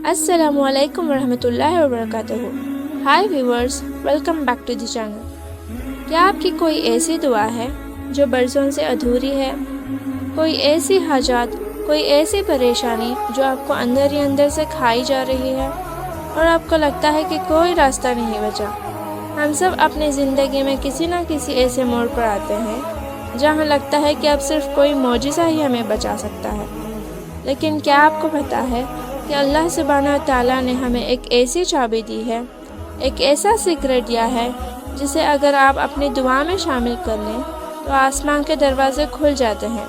السلام علیکم ورحمۃ اللہ وبرکاتہ۔ Hi viewers, welcome back to the channel. کیا آپ کی کوئی ایسی دعا ہے جو برسوں سے ادھوری ہے؟ کوئی ایسی حاجات، کوئی ایسی پریشانی جو آپ کو اندر ہی اندر سے کھائی جا رہی ہے اور آپ کو لگتا ہے کہ کوئی راستہ نہیں بچا؟ ہم سب اپنی زندگی میں کسی نہ کسی ایسے موڑ پر آتے ہیں جہاں لگتا ہے کہ اب صرف کوئی معجزہ ہی ہمیں بچا سکتا ہے۔ لیکن کیا آپ کو پتہ ہے کہ اللہ سبحانہ تعالیٰ نے ہمیں ایک ایسی چابی دی ہے، ایک ایسا سیکرٹ دیا ہے جسے اگر آپ اپنی دعا میں شامل کر لیں تو آسمان کے دروازے کھل جاتے ہیں۔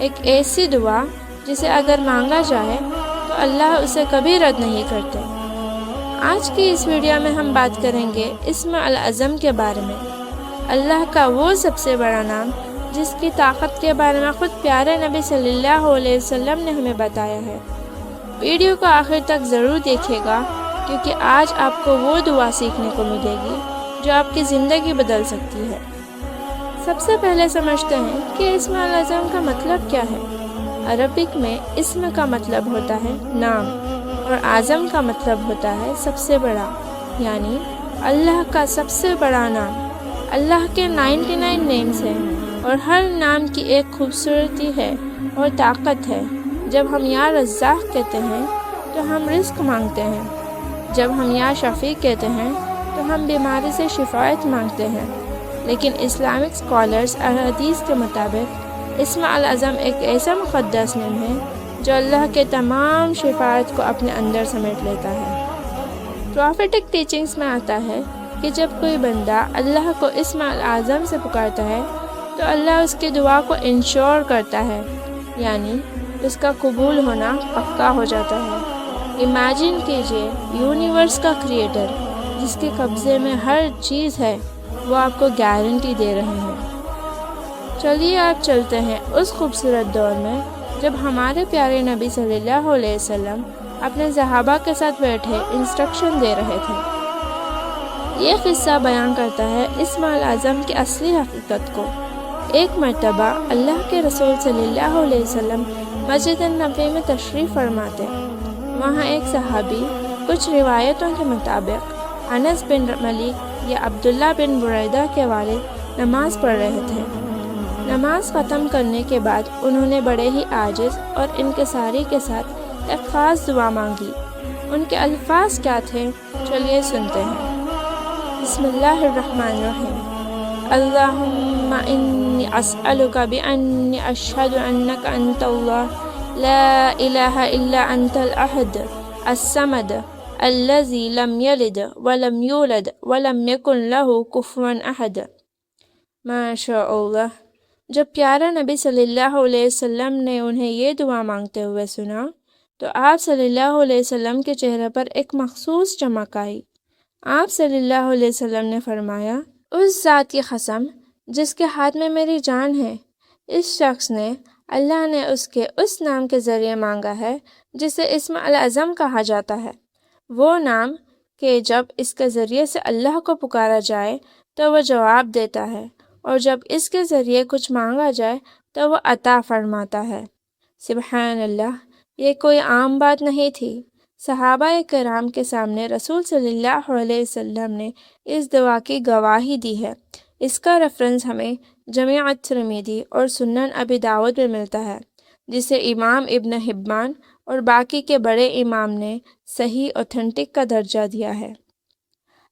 ایک ایسی دعا جسے اگر مانگا جائے تو اللہ اسے کبھی رد نہیں کرتے۔ آج کی اس ویڈیو میں ہم بات کریں گے اسم العظم کے بارے میں، اللہ کا وہ سب سے بڑا نام جس کی طاقت کے بارے میں خود پیارے نبی صلی اللہ علیہ وسلم نے ہمیں بتایا ہے۔ ویڈیو کو آخر تک ضرور دیکھیے گا کیونکہ آج آپ کو وہ دعا سیکھنے کو ملے گی جو آپ کی زندگی بدل سکتی ہے۔ سب سے پہلے سمجھتے ہیں کہ اسم العظم کا مطلب کیا ہے۔ عربک میں اسم کا مطلب ہوتا ہے نام اور اعظم کا مطلب ہوتا ہے سب سے بڑا، یعنی اللہ کا سب سے بڑا نام۔ اللہ کے 99 نیمز ہیں اور ہر نام کی ایک خوبصورتی ہے اور طاقت ہے۔ جب ہم یا رزاق کہتے ہیں تو ہم رزق مانگتے ہیں، جب ہم یا شفیع کہتے ہیں تو ہم بیماری سے شفایت مانگتے ہیں۔ لیکن اسلامک اسکالرز اور حدیث کے مطابق اسم العظم ایک ایسا مقدس نام ہے جو اللہ کے تمام شفاعت کو اپنے اندر سمیٹ لیتا ہے۔ پروفیٹک ٹیچنگز میں آتا ہے کہ جب کوئی بندہ اللہ کو اسم العظم سے پکارتا ہے تو اللہ اس کی دعا کو انشور کرتا ہے، یعنی اس کا قبول ہونا پکا ہو جاتا ہے۔ امیجن کیجئے یونیورس کا کریٹر جس کے قبضے میں ہر چیز ہے، وہ آپ کو گارنٹی دے رہے ہیں۔ چلیے آپ چلتے ہیں اس خوبصورت دور میں جب ہمارے پیارے نبی صلی اللہ علیہ وسلم اپنے صحابہ کے ساتھ بیٹھے انسٹرکشن دے رہے تھے۔ یہ قصہ بیان کرتا ہے اسم العظم کی اصلی حقیقت کو۔ ایک مرتبہ اللہ کے رسول صلی اللہ علیہ وسلم مسجد النبوی میں تشریف فرماتے۔ وہاں ایک صحابی کچھ روایتوں کے مطابق انس بن مالک یا عبداللہ بن بریدہ کے والد نماز پڑھ رہے تھے۔ نماز ختم کرنے کے بعد انہوں نے بڑے ہی عاجز اور انکساری کے ساتھ ایک خاص دعا مانگی۔ ان کے الفاظ کیا تھے، چلیے سنتے ہیں۔ بسم اللہ الرحمن الرحیم۔ اللہم انی اسألک بانی اشہد انک انت اللہ لا الہ الا انت الاحد الصمد الذی لم یلد ولم یولد ولم یکن لہ کفوا احد۔ ماشاء اللہ۔ جب پیارا نبی صلی اللہ علیہ وسلم نے انہیں یہ دعا مانگتے ہوئے سنا تو آپ صلی اللہ علیہ وسلم کے چہرے پر ایک مخصوص چمک آئی۔ آپ صلی اللہ علیہ وسلم نے فرمایا، اس ذات کی قسم جس کے ہاتھ میں میری جان ہے، اس شخص نے، اللہ نے اس کے اس نام کے ذریعے مانگا ہے جسے اسم العظم کہا جاتا ہے۔ وہ نام کہ جب اس کے ذریعے سے اللہ کو پکارا جائے تو وہ جواب دیتا ہے، اور جب اس کے ذریعے کچھ مانگا جائے تو وہ عطا فرماتا ہے۔ سبحان اللہ، یہ کوئی عام بات نہیں تھی۔ صحابہ کرام کے سامنے رسول صلی اللہ علیہ وسلم نے اس دعا کی گواہی دی ہے۔ اس کا ریفرنس ہمیں جامع الترمذی اور سنن ابی داؤد میں ملتا ہے، جسے امام ابن حبان اور باقی کے بڑے امام نے صحیح اوتھینٹک کا درجہ دیا ہے۔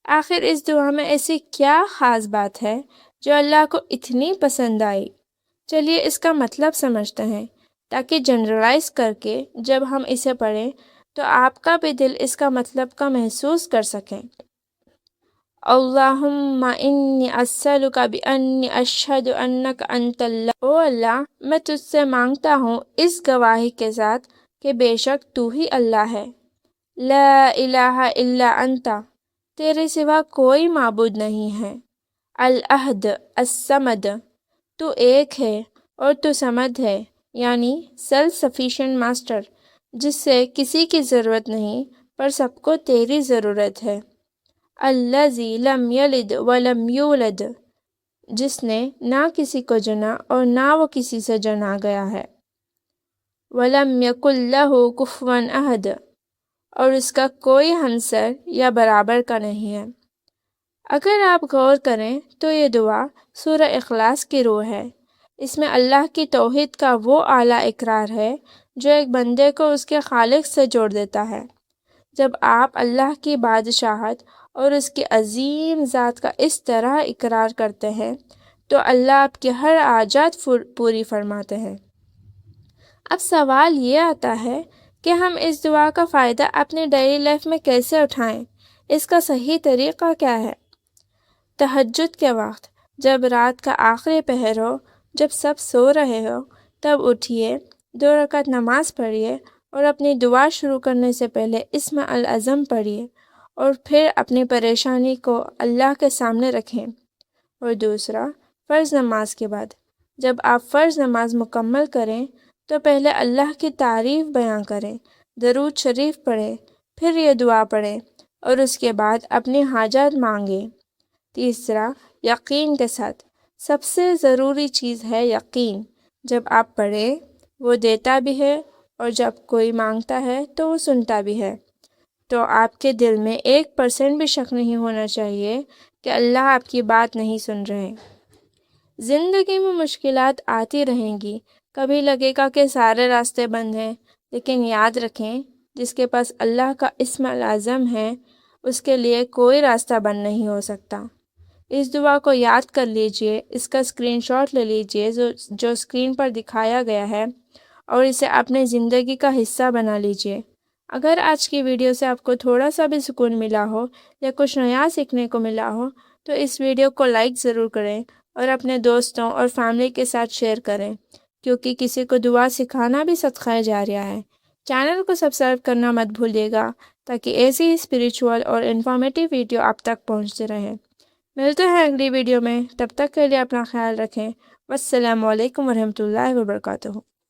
آخر اس دعا میں ایسی کیا خاص بات ہے جو اللہ کو اتنی پسند آئی؟ چلیے اس کا مطلب سمجھتے ہیں تاکہ جنرلائز کر کے جب ہم اسے پڑھیں تو آپ کا بھی دل اس کا مطلب کا محسوس کر سکیں۔ اللہم انی اسألک بانی اشہد انک انت اللہ۔ او اللہ، میں تجھ سے مانگتا ہوں اس گواہی کے ساتھ کہ بے شک تو ہی اللہ ہے۔ لا الہ الا انت، تیرے سوا کوئی معبود نہیں ہے۔ الاحد الصمد، تو ایک ہے اور تو صمد ہے، یعنی سیلف سفیشینٹ ماسٹر، جس سے کسی کی ضرورت نہیں پر سب کو تیری ضرورت ہے۔ الذی لم یلد ولم یولد، جس نے نہ کسی کو جنا اور نہ وہ کسی سے جنا گیا ہے۔ ولم یکن لہ کفوا احد، اور اس کا کوئی ہمسر یا برابر کا نہیں ہے۔ اگر آپ غور کریں تو یہ دعا سورہ اخلاص کی روح ہے۔ اس میں اللہ کی توحید کا وہ اعلیٰ اقرار ہے جو ایک بندے کو اس کے خالق سے جوڑ دیتا ہے۔ جب آپ اللہ کی بادشاہت اور اس کی عظیم ذات کا اس طرح اقرار کرتے ہیں تو اللہ آپ کی ہر حاجت پوری فرماتے ہیں۔ اب سوال یہ آتا ہے کہ ہم اس دعا کا فائدہ اپنے ڈیلی لائف میں کیسے اٹھائیں؟ اس کا صحیح طریقہ کیا ہے؟ تہجد کے وقت، جب رات کا آخری پہر ہو، جب سب سو رہے ہو، تب اٹھیے، 2 رکعت نماز پڑھیے اور اپنی دعا شروع کرنے سے پہلے اسم العظم پڑھیے اور پھر اپنی پریشانی کو اللہ کے سامنے رکھیں۔ اور دوسرا، فرض نماز کے بعد جب آپ فرض نماز مکمل کریں تو پہلے اللہ کی تعریف بیان کریں، درود شریف پڑھیں، پھر یہ دعا پڑھیں اور اس کے بعد اپنی حاجات مانگیں۔ تیسرا، یقین کے ساتھ۔ سب سے ضروری چیز ہے یقین۔ جب آپ پڑھیں وہ دیتا بھی ہے اور جب کوئی مانگتا ہے تو وہ سنتا بھی ہے۔ تو آپ کے دل میں 1% بھی شک نہیں ہونا چاہیے کہ اللہ آپ کی بات نہیں سن رہے۔ زندگی میں مشکلات آتی رہیں گی، کبھی لگے گا کہ سارے راستے بند ہیں، لیکن یاد رکھیں جس کے پاس اللہ کا اسم العظم ہے اس کے لیے کوئی راستہ بند نہیں ہو سکتا۔ اس دعا کو یاد کر لیجئے، اس کا اسکرین شاٹ لے لیجئے جو اسکرین پر دکھایا گیا ہے اور اسے اپنے زندگی کا حصہ بنا لیجئے۔ اگر آج کی ویڈیو سے آپ کو تھوڑا سا بھی سکون ملا ہو یا کچھ نیا سیکھنے کو ملا ہو تو اس ویڈیو کو لائک ضرور کریں اور اپنے دوستوں اور فیملی کے ساتھ شیئر کریں، کیونکہ کسی کو دعا سکھانا بھی صدقہ جاریہ ہے۔ چینل کو سبسکرائب کرنا مت بھولیے گا تاکہ ایسی ہی اسپریچول اور انفارمیٹیو ویڈیو آپ تک پہنچتے رہیں۔ ملتے ہیں اگلی ویڈیو میں، تب تک کے لیے اپنا خیال رکھیں۔ والسلام علیکم ورحمۃ اللہ وبرکاتہ۔